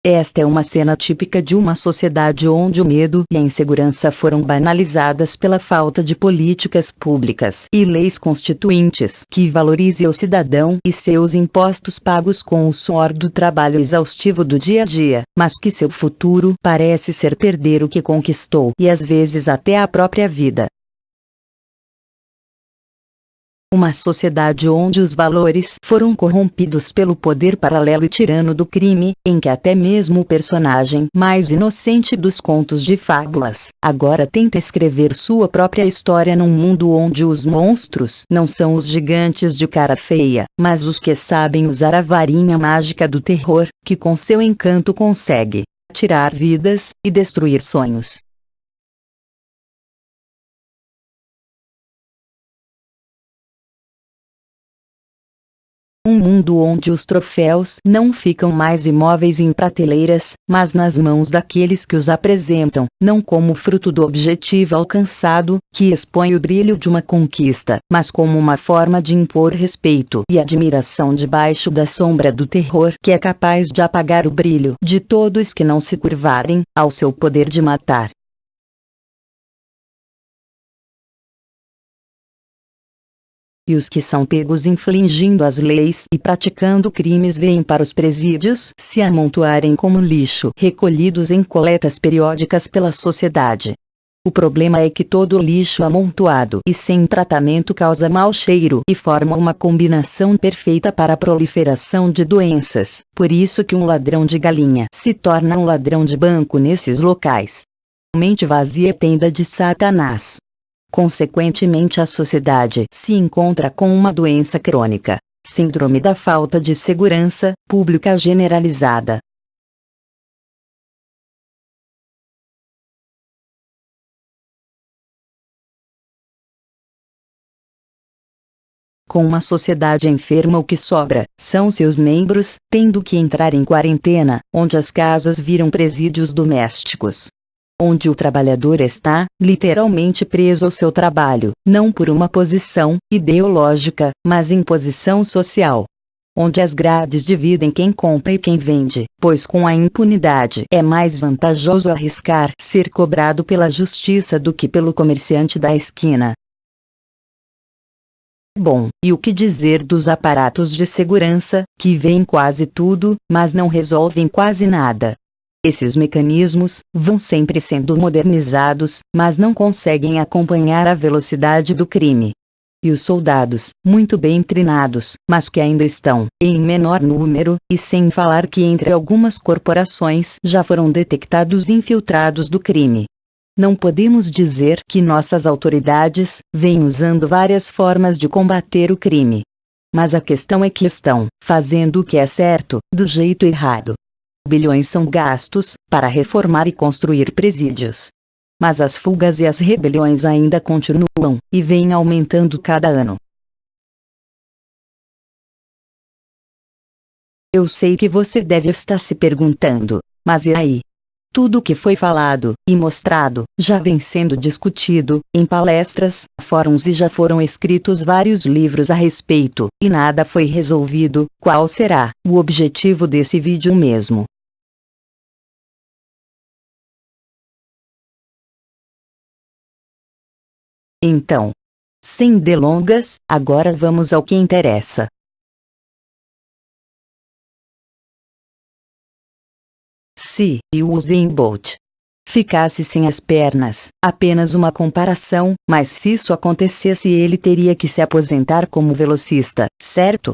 Esta é uma cena típica de uma sociedade onde o medo e a insegurança foram banalizadas pela falta de políticas públicas e leis constituintes que valorizem o cidadão e seus impostos pagos com o suor do trabalho exaustivo do dia a dia, mas que seu futuro parece ser perder o que conquistou e às vezes até a própria vida. Uma sociedade onde os valores foram corrompidos pelo poder paralelo e tirano do crime, em que até mesmo o personagem mais inocente dos contos de fábulas, agora tenta escrever sua própria história num mundo onde os monstros não são os gigantes de cara feia, mas os que sabem usar a varinha mágica do terror, que com seu encanto consegue tirar vidas e destruir sonhos. Um mundo onde os troféus não ficam mais imóveis em prateleiras, mas nas mãos daqueles que os apresentam, não como fruto do objetivo alcançado, que expõe o brilho de uma conquista, mas como uma forma de impor respeito e admiração debaixo da sombra do terror que é capaz de apagar o brilho de todos que não se curvarem ao seu poder de matar. E os que são pegos infringindo as leis e praticando crimes vêm para os presídios se amontoarem como lixo recolhidos em coletas periódicas pela sociedade. O problema é que todo lixo amontoado e sem tratamento causa mau cheiro e forma uma combinação perfeita para a proliferação de doenças, por isso que um ladrão de galinha se torna um ladrão de banco nesses locais. Mente vazia é tenda de Satanás. Consequentemente, a sociedade se encontra com uma doença crônica, síndrome da falta de segurança pública generalizada. Com uma sociedade enferma, o que sobra são seus membros, tendo que entrar em quarentena, onde as casas viram presídios domésticos. Onde o trabalhador está, literalmente preso ao seu trabalho, não por uma posição ideológica, mas em posição social. Onde as grades dividem quem compra e quem vende, pois com a impunidade é mais vantajoso arriscar ser cobrado pela justiça do que pelo comerciante da esquina. Bom, e o que dizer dos aparatos de segurança, que veem quase tudo, mas não resolvem quase nada? Esses mecanismos vão sempre sendo modernizados, mas não conseguem acompanhar a velocidade do crime. E os soldados, muito bem treinados, mas que ainda estão em menor número, e sem falar que entre algumas corporações já foram detectados infiltrados do crime. Não podemos dizer que nossas autoridades vêm usando várias formas de combater o crime. Mas a questão é que estão fazendo o que é certo, do jeito errado. Bilhões são gastos para reformar e construir presídios. Mas as fugas e as rebeliões ainda continuam, e vêm aumentando cada ano. Eu sei que você deve estar se perguntando, mas e aí? Tudo o que foi falado e mostrado já vem sendo discutido em palestras, fóruns e já foram escritos vários livros a respeito, e nada foi resolvido. Qual será o objetivo desse vídeo mesmo? Então, sem delongas, agora vamos ao que interessa. Se o Usain Bolt ficasse sem as pernas, apenas uma comparação, mas se isso acontecesse ele teria que se aposentar como velocista, certo?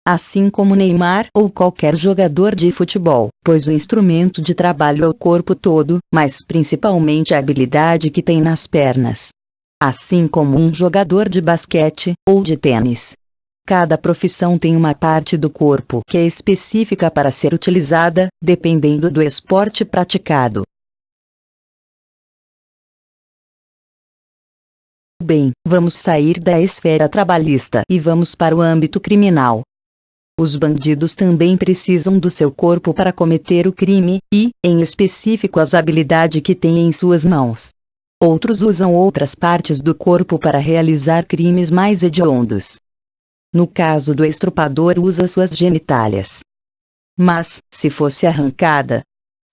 Assim como Neymar ou qualquer jogador de futebol, pois o instrumento de trabalho é o corpo todo, mas principalmente a habilidade que tem nas pernas. Assim como um jogador de basquete ou de tênis. Cada profissão tem uma parte do corpo que é específica para ser utilizada, dependendo do esporte praticado. Bem, vamos sair da esfera trabalhista e vamos para o âmbito criminal. Os bandidos também precisam do seu corpo para cometer o crime, e, em específico, as habilidades que têm em suas mãos. Outros usam outras partes do corpo para realizar crimes mais hediondos. No caso do estuprador, usa suas genitálias. Mas, se fosse arrancada,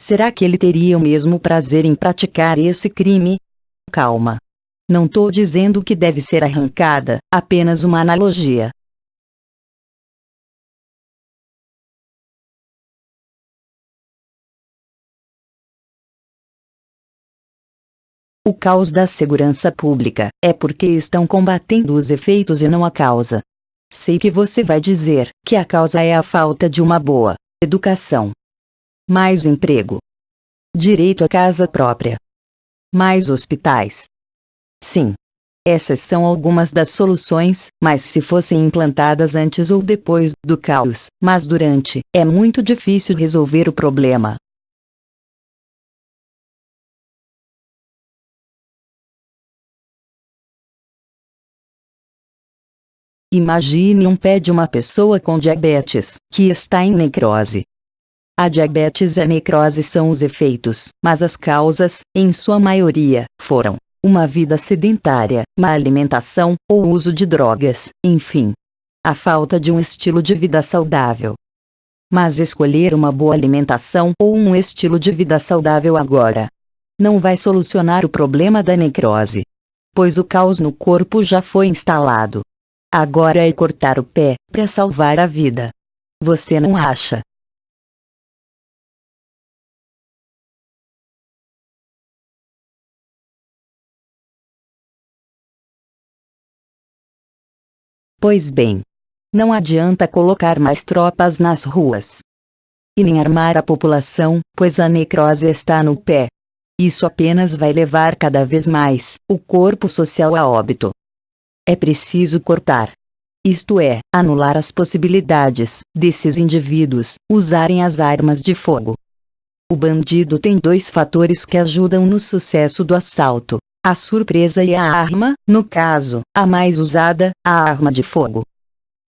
Será que ele teria o mesmo prazer em praticar esse crime? Calma. Não tô dizendo que deve ser arrancada, apenas uma analogia. O caos da segurança pública é porque estão combatendo os efeitos e não a causa. Sei que você vai dizer que a causa é a falta de uma boa educação, mais emprego, direito à casa própria, mais hospitais. Sim, essas são algumas das soluções, mas se fossem implantadas antes ou depois do caos, mas durante, é muito difícil resolver o problema. Imagine um pé de uma pessoa com diabetes, que está em necrose. A diabetes e a necrose são os efeitos, mas as causas, em sua maioria, foram uma vida sedentária, má alimentação, ou uso de drogas, enfim, a falta de um estilo de vida saudável. Mas escolher uma boa alimentação ou um estilo de vida saudável agora não vai solucionar o problema da necrose, pois o caos no corpo já foi instalado. Agora é cortar o pé para salvar a vida. Você não acha? Pois bem, não adianta colocar mais tropas nas ruas e nem armar a população, pois a necrose está no pé. Isso apenas vai levar cada vez mais o corpo social a óbito. É preciso cortar. Isto é, anular as possibilidades desses indivíduos usarem as armas de fogo. O bandido tem dois fatores que ajudam no sucesso do assalto: a surpresa e a arma, no caso, a mais usada, a arma de fogo.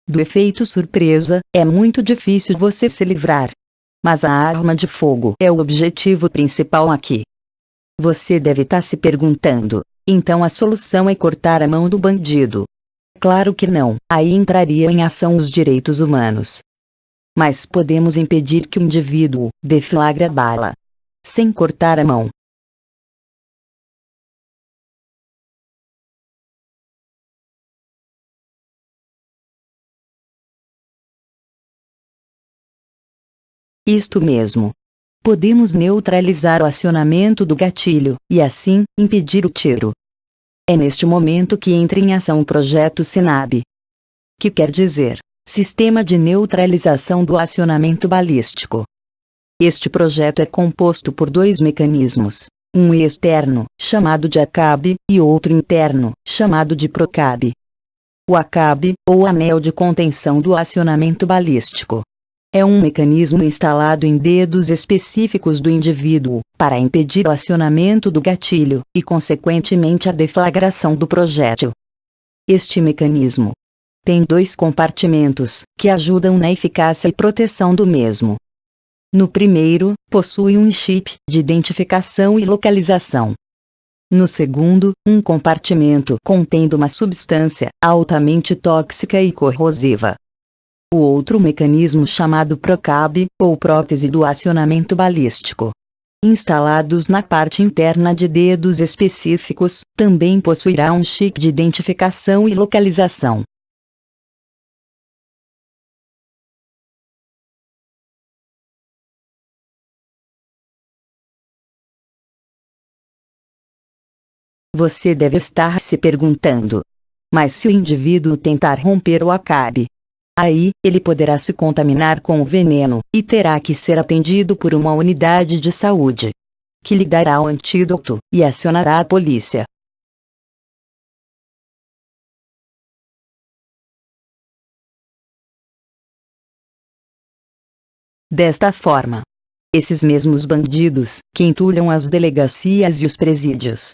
Do efeito surpresa, é muito difícil você se livrar. Mas a arma de fogo é o objetivo principal aqui. Você deve estar se perguntando: então a solução é cortar a mão do bandido? Claro que não, aí entrariam em ação os direitos humanos. Mas podemos impedir que o indivíduo deflagra a bala sem cortar a mão. Isto mesmo. Podemos neutralizar o acionamento do gatilho, e assim, impedir o tiro. É neste momento que entra em ação o projeto SINAB. Que quer dizer, Sistema de Neutralização do Acionamento Balístico. Este projeto é composto por dois mecanismos, um externo, chamado de ACAB, e outro interno, chamado de PROCAB. O ACAB, ou Anel de Contenção do Acionamento Balístico, é um mecanismo instalado em dedos específicos do indivíduo, para impedir o acionamento do gatilho, e consequentemente a deflagração do projétil. Este mecanismo tem dois compartimentos, que ajudam na eficácia e proteção do mesmo. No primeiro, possui um chip de identificação e localização. No segundo, um compartimento contendo uma substância altamente tóxica e corrosiva. O outro mecanismo chamado PROCAB, ou prótese do acionamento balístico, instalados na parte interna de dedos específicos, também possuirá um chip de identificação e localização. Você deve estar se perguntando: mas se o indivíduo tentar romper o ACAB, aí, ele poderá se contaminar com o veneno, e terá que ser atendido por uma unidade de saúde, que lhe dará o antídoto, e acionará a polícia. Desta forma, esses mesmos bandidos, que entulham as delegacias e os presídios,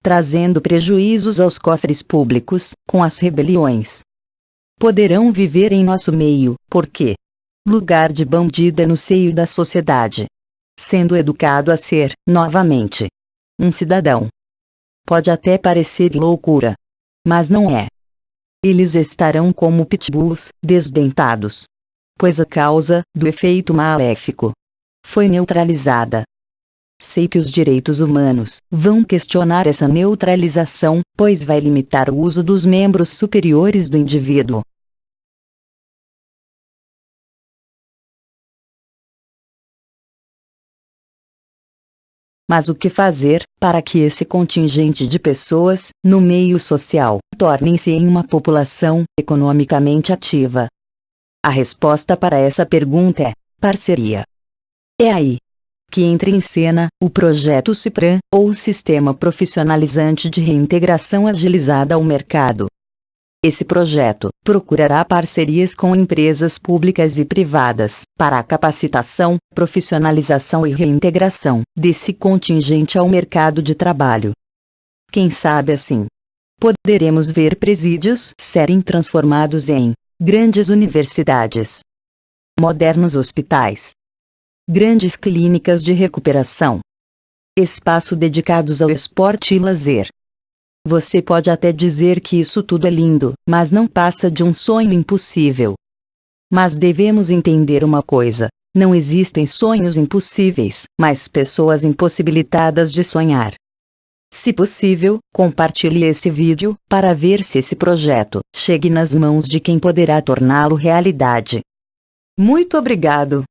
trazendo prejuízos aos cofres públicos, com as rebeliões, poderão viver em nosso meio, porque lugar de bandido é no seio da sociedade, sendo educado a ser, novamente, um cidadão. Pode até parecer loucura, mas não é. Eles estarão como pitbulls, desdentados, pois a causa do efeito maléfico foi neutralizada. Sei que os direitos humanos vão questionar essa neutralização, pois vai limitar o uso dos membros superiores do indivíduo. Mas o que fazer para que esse contingente de pessoas, no meio social, tornem-se em uma população economicamente ativa? A resposta para essa pergunta é parceria. É aí que entra em cena o projeto CIPRAM, ou Sistema Profissionalizante de Reintegração Agilizada ao Mercado. Esse projeto procurará parcerias com empresas públicas e privadas para a capacitação, profissionalização e reintegração desse contingente ao mercado de trabalho. Quem sabe assim poderemos ver presídios serem transformados em grandes universidades, modernos hospitais, grandes clínicas de recuperação, espaços dedicados ao esporte e lazer. Você pode até dizer que isso tudo é lindo, mas não passa de um sonho impossível. Mas devemos entender uma coisa: não existem sonhos impossíveis, mas pessoas impossibilitadas de sonhar. Se possível, compartilhe esse vídeo, para ver se esse projeto chegue nas mãos de quem poderá torná-lo realidade. Muito obrigado!